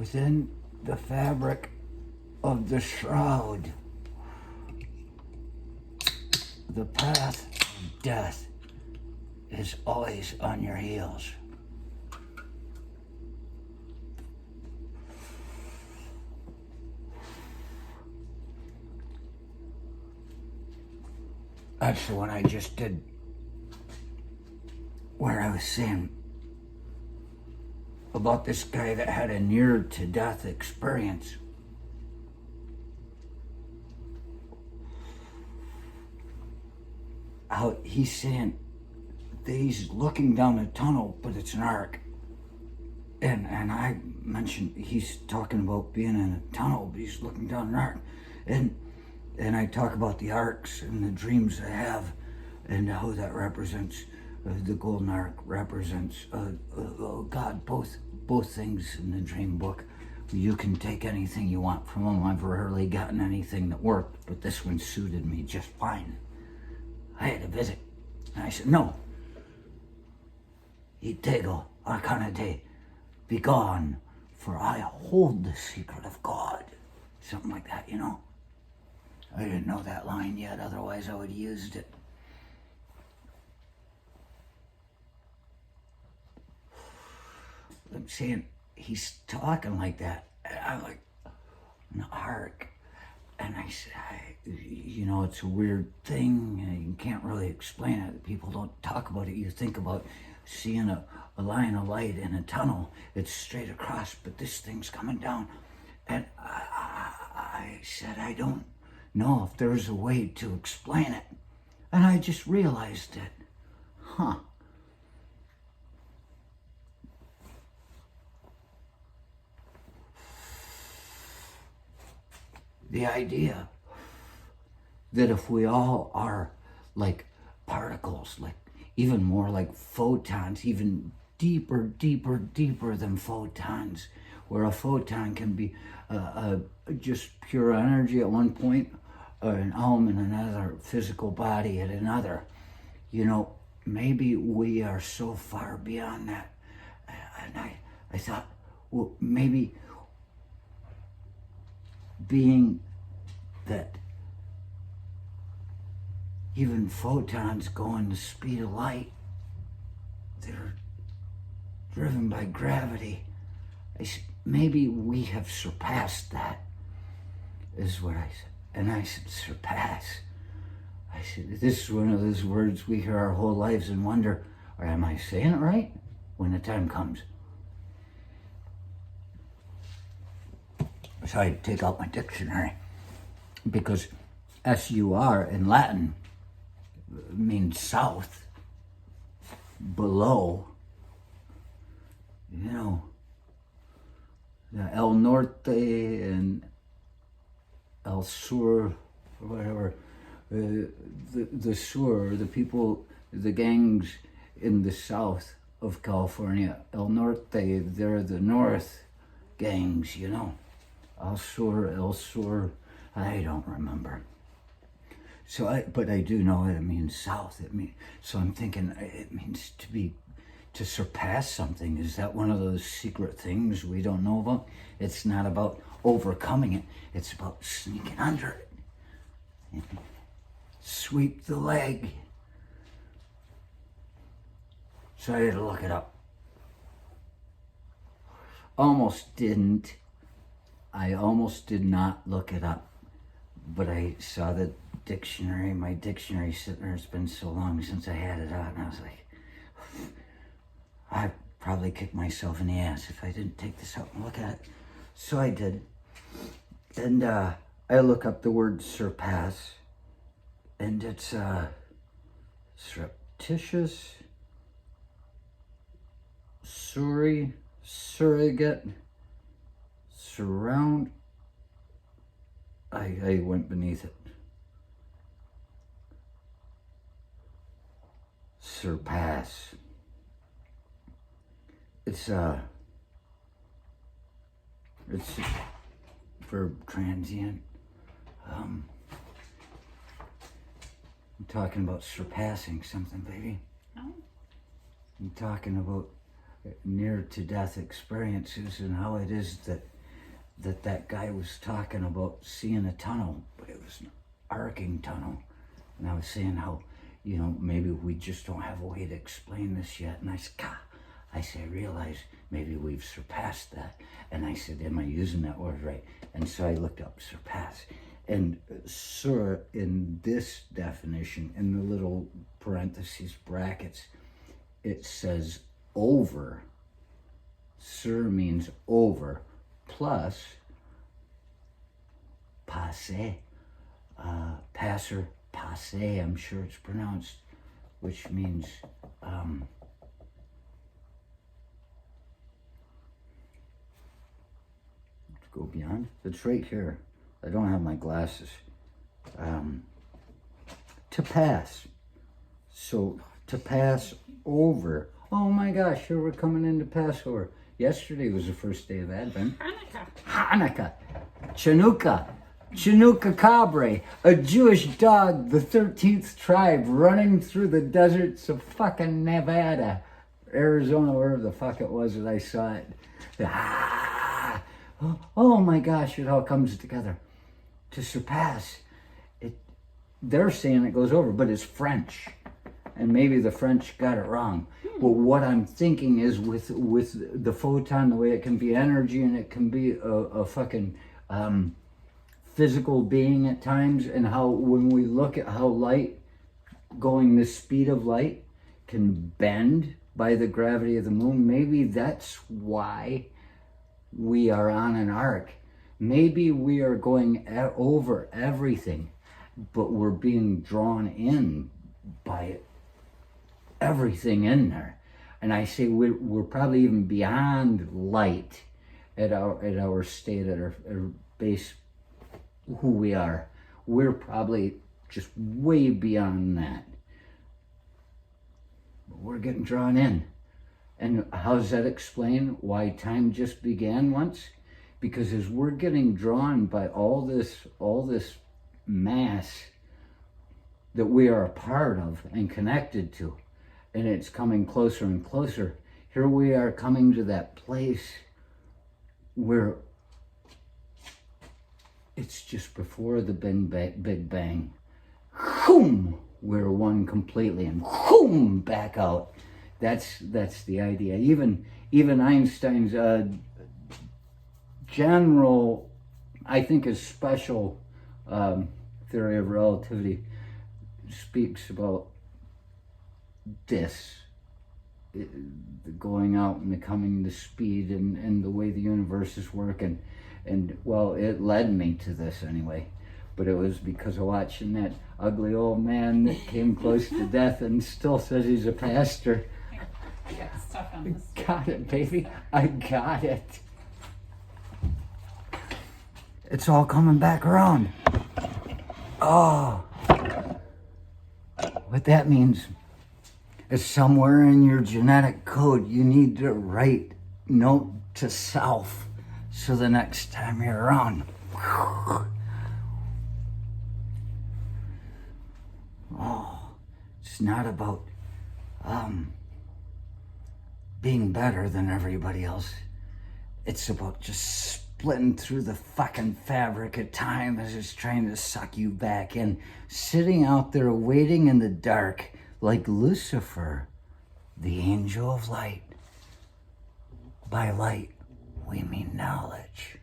within the fabric of the shroud, the path of death is always on your heels. That's the one I just did, where I was saying about this guy that had a near-to-death experience. How he's saying that he's looking down a tunnel, but it's an arc. And I mentioned he's talking about being in a tunnel, but he's looking down an arc. And I talk about the arcs and the dreams I have and how that represents, the golden arc represents God, both things in the dream book. You can take anything you want from them. I've rarely gotten anything that worked, but this one suited me just fine. I had a visit, and I said, no. Itego, Arcana de, be gone, for I hold the secret of God. Something like that, you know? I didn't know that line yet, otherwise I would have used it. I'm saying, he's talking like that, and I'm like, an arc. And I said, you know, it's a weird thing, and you can't really explain it. People don't talk about it. You think about seeing a line of light in a tunnel. It's straight across, but this thing's coming down. And I said, I don't know if there's a way to explain it. And I just realized it. The idea that if we all are like particles, like even more like photons, even deeper than photons, where a photon can be just pure energy at one point, or an element in another, physical body at another. You know, maybe we are so far beyond that. And I thought, well, maybe being that even photons going the speed of light, they're driven by gravity. Maybe we have surpassed that, is what I said. And I said, surpass. I said, this is one of those words we hear our whole lives and wonder, or am I saying it right when the time comes? So I take out my dictionary, because sur in Latin means south, below, you know, the El Norte and El Sur, or whatever, the Sur, the people, the gangs in the south of California, El Norte, they're the north gangs, you know. El Sur, I don't remember. But I do know it means south. So I'm thinking it means to surpass something. Is that one of those secret things we don't know about? It's not about overcoming it. It's about sneaking under it. Sweep the leg. So I had to look it up. Almost didn't. I almost did not look it up, but I saw the dictionary, my dictionary sitting there. It's been so long since I had it out, and I was like, I'd probably kick myself in the ass if I didn't take this out and look at it. So I did, and I look up the word surpass, and it's surreptitious, surrogate, surround. I went beneath it. Surpass. It's verb transient. I'm talking about surpassing something, baby. Oh. I'm talking about near to death experiences, and how it is that guy was talking about seeing a tunnel, but it was an arcing tunnel. And I was saying how, maybe we just don't have a way to explain this yet. And I said, I realize maybe we've surpassed that. And I said, am I using that word right? And so I looked up surpass. And sur, in this definition, in the little parentheses brackets, it says over. Sur means over, plus passe, passer, passe, I'm sure it's pronounced, which means go beyond. It's right here. I don't have my glasses. To pass. So to pass over. Oh my gosh, here we're coming into Passover. Yesterday was the first day of Advent. Hanukkah. Chanukah. Chanukah Cabre. A Jewish dog, the 13th tribe, running through the deserts of fucking Nevada. Arizona, wherever the fuck it was that I saw it. Oh my gosh, it all comes together. To surpass. They're saying it goes over, but it's French. And maybe the French got it wrong. But what I'm thinking is with the photon, the way it can be energy and it can be a fucking physical being at times, and how when we look at how light going the speed of light can bend by the gravity of the moon, maybe that's why we are on an arc. Maybe we are going over everything, but we're being drawn in by everything in there. And I say we're probably even beyond light at our state, at our base, who we are. We're probably just way beyond that. But we're getting drawn in. And how does that explain why time just began once? Because as we're getting drawn by all this mass that we are a part of and connected to, and it's coming closer and closer, here we are coming to that place where it's just before the Big Bang. Boom! We're one completely, and boom! Back out. That's the idea. Even Einstein's general, I think his special theory of relativity speaks about this, the going out and the coming, the speed, and the way the universe is working. And well, it led me to this anyway, but it was because of watching that ugly old man that came close to death and still says he's a pastor. I got stuff on this. Got it, baby. I got it. It's all coming back around. Oh. What that means is somewhere in your genetic code, you need to write note to self so the next time you're around. Oh, it's not about being better than everybody else. It's about just splitting through the fucking fabric of time as it's trying to suck you back in, sitting out there waiting in the dark like Lucifer, the angel of light. By light, we mean knowledge.